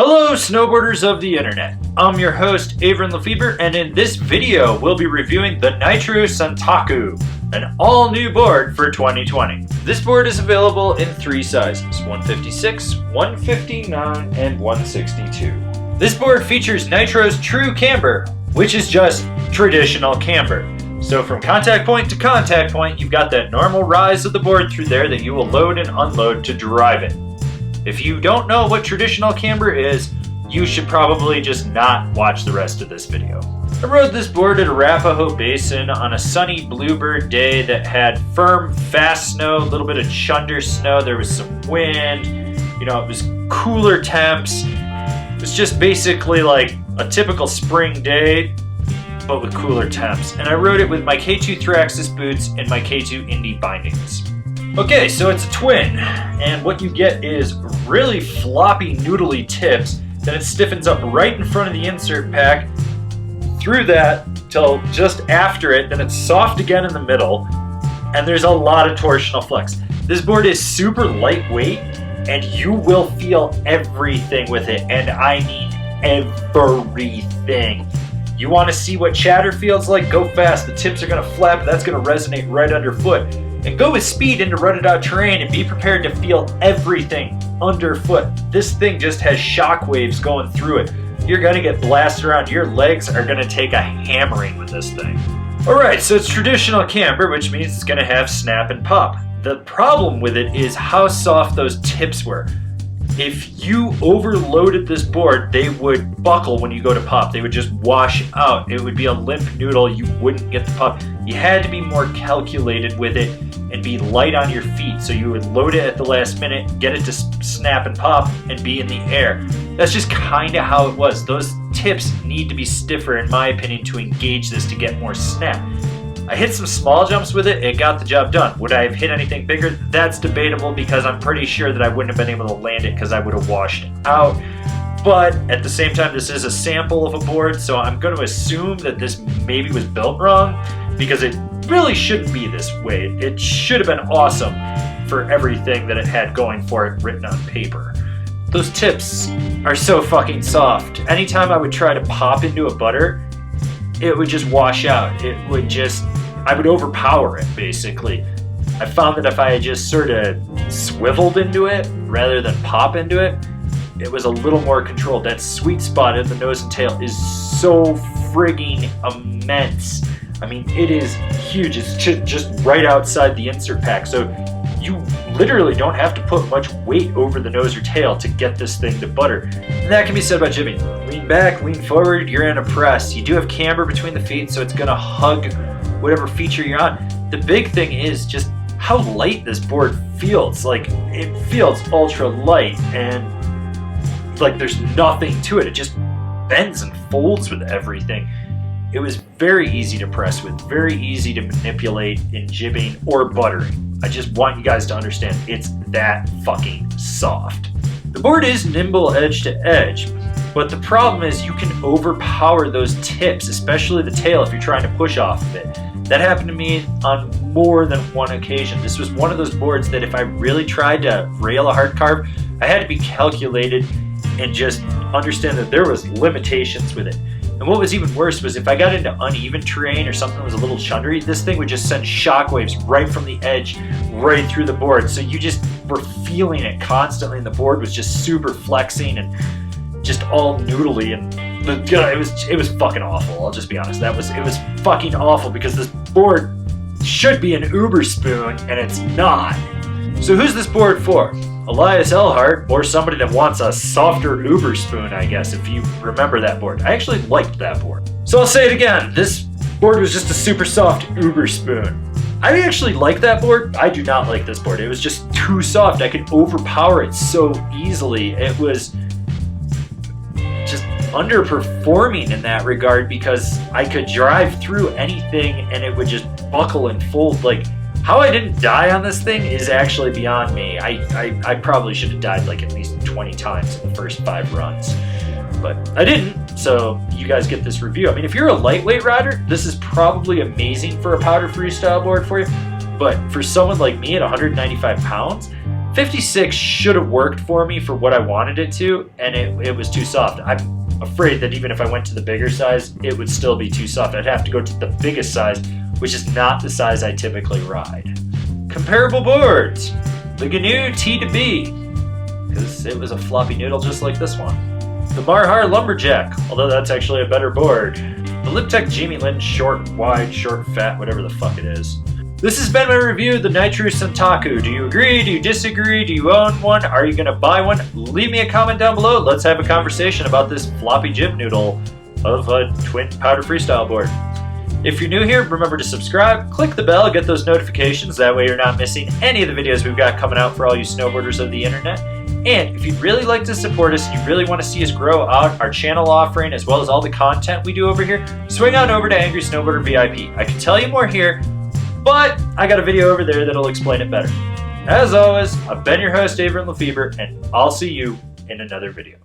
Hello snowboarders of the internet, I'm your host Avron Lefebvre, and in this video we'll be reviewing the Nitro Santaku, an all new board for 2020. This board is available in three sizes, 156, 159, and 162. This board features Nitro's true camber, which is just traditional camber. So from contact point to contact point, you've got that normal rise of the board through there that you will load and unload to drive it. If you don't know what traditional camber is, you should probably just not watch the rest of this video. I rode this board at Arapahoe Basin on a sunny bluebird day that had firm, fast snow, a little bit of chunder snow, there was some wind, it was cooler temps. It was just basically like a typical spring day, but with cooler temps. And I rode it with my K2 Thraxis boots and my K2 Indy bindings. Okay, so it's a twin, and what you get is really floppy, noodly tips. Then it stiffens up right in front of the insert pack, through that till just after it, then it's soft again in the middle, and there's a lot of torsional flex. This board is super lightweight, and you will feel everything with it, and I mean everything. You want to see what chatter feels like? Go fast, the tips are going to flap, that's going to resonate right underfoot. And go with speed into rutted out terrain and be prepared to feel everything underfoot. This thing just has shock waves going through it. You're gonna get blasted around. Your legs are gonna take a hammering with this thing. Alright, so it's traditional camber, which means it's gonna have snap and pop. The problem with it is how soft those tips were. If you overloaded this board, they would buckle when you go to pop. They would just wash out. It would be a limp noodle. You wouldn't get the pop. You had to be more calculated with it and be light on your feet. So you would load it at the last minute, get it to snap and pop, and be in the air. That's just kind of how it was. Those tips need to be stiffer, in my opinion, to engage this to get more snap. I hit some small jumps with it, it got the job done. Would I have hit anything bigger? That's debatable, because I'm pretty sure that I wouldn't have been able to land it because I would have washed out. But at the same time, this is a sample of a board, so I'm going to assume that this maybe was built wrong, because it really shouldn't be this way. It should have been awesome for everything that it had going for it written on paper. Those tips are so fucking soft. Anytime I would try to pop into a butter, it would just wash out. I would overpower it, basically. I found that if I had just sort of swiveled into it rather than pop into it, it was a little more controlled. That sweet spot in the nose and tail is so frigging immense. I mean, it is huge. It's just right outside the insert pack. So you literally don't have to put much weight over the nose or tail to get this thing to butter. And that can be said about jibbing. Lean back, lean forward, you're in a press. You do have camber between the feet, so it's gonna hug whatever feature you're on. The big thing is just how light this board feels. Like, it feels ultra light, and like there's nothing to it. It just bends and folds with everything. It was very easy to press with, very easy to manipulate in jibbing or buttering. I just want you guys to understand it's that fucking soft. The board is nimble edge to edge, but the problem is you can overpower those tips, especially the tail if you're trying to push off of it. That happened to me on more than one occasion. This was one of those boards that if I really tried to rail a hard carve, I had to be calculated and just understand that there was limitations with it. And what was even worse was if I got into uneven terrain or something that was a little chundery, this thing would just send shockwaves right from the edge, right through the board. So you just were feeling it constantly, and the board was just super flexing and just all noodly, and it was fucking awful. I'll just be honest. It was fucking awful, because this board should be an Uber spoon, and it's not. So who's this board for? Elias Elhart, or somebody that wants a softer Uber spoon, I guess, if you remember that board. I actually liked that board. So I'll say it again, this board was just a super soft Uber spoon. I actually like that board. I do not like this board. It was just too soft. I could overpower it so easily. It was just underperforming in that regard, because I could drive through anything and it would just buckle and fold. Like, how I didn't die on this thing is actually beyond me. I probably should have died like at least 20 times in the first 5 runs. But I didn't, so you guys get this review. I mean, if you're a lightweight rider, this is probably amazing for a powder freestyle board for you. But for someone like me at 195 pounds, 56 should have worked for me for what I wanted it to, and it was too soft. I'm afraid that even if I went to the bigger size, it would still be too soft. I'd have to go to the biggest size, which is not the size I typically ride. Comparable boards. The GNU T2B, because it was a floppy noodle just like this one. The Marhar Lumberjack, although that's actually a better board. The Liptech Jamie Lynn short, wide, short, fat, whatever the fuck it is. This has been my review of the Nitro Santaku. Do you agree? Do you disagree? Do you own one? Are you going to buy one? Leave me a comment down below. Let's have a conversation about this floppy gym noodle of a twin powder freestyle board. If you're new here, remember to subscribe, click the bell, get those notifications. That way you're not missing any of the videos we've got coming out for all you snowboarders of the internet. And if you'd really like to support us and you really want to see us grow out our channel offering as well as all the content we do over here, swing on over to Angry Snowboarder VIP. I can tell you more here, but I got a video over there that'll explain it better. As always, I've been your host, Avery Lefebvre, and I'll see you in another video.